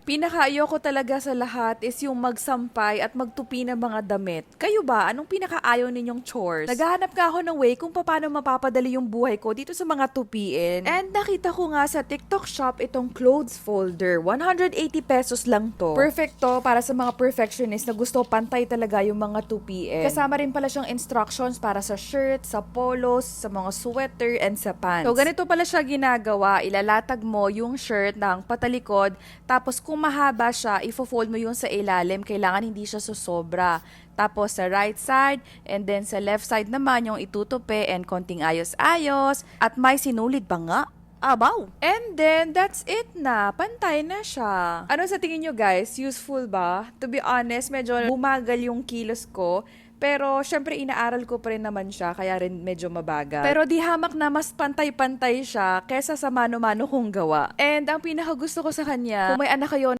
Pinaka-ayoko talaga sa lahat is yung magsampay at magtupi ng mga damit. Kayo ba? Anong pinaka-ayaw ninyong chores? Naghahanap nga ako ng way kung paano mapapadali yung buhay ko dito sa mga tupiin. And nakita ko nga sa TikTok shop itong clothes folder. 180 pesos lang to. Perfect to para sa mga perfectionist na gusto pantay talaga yung mga tupiin. Kasama rin pala siyang instructions para sa shirt, sa polos, sa mga sweater, and sa pants. So ganito pala siya ginagawa. Ilalatag mo yung shirt ng patalikod, tapos kung mahaba siya, ifo-fold mo yung sa ilalim. Kailangan hindi siya susobra. Tapos sa right side, and then sa left side naman yung itutupi and konting ayos-ayos. At may sinulid pa nga. Abaw! And then, that's it na. Pantay na siya. Ano sa tingin nyo guys? Useful ba? To be honest, medyo bumagal yung kilos ko. Pero, syempre, inaaral ko pa rin naman siya, kaya rin medyo mabagal. Pero di hamak na mas pantay-pantay siya kesa sa mano-mano kong gawa. And ang pinakagusto ko sa kanya, kung may anak kayo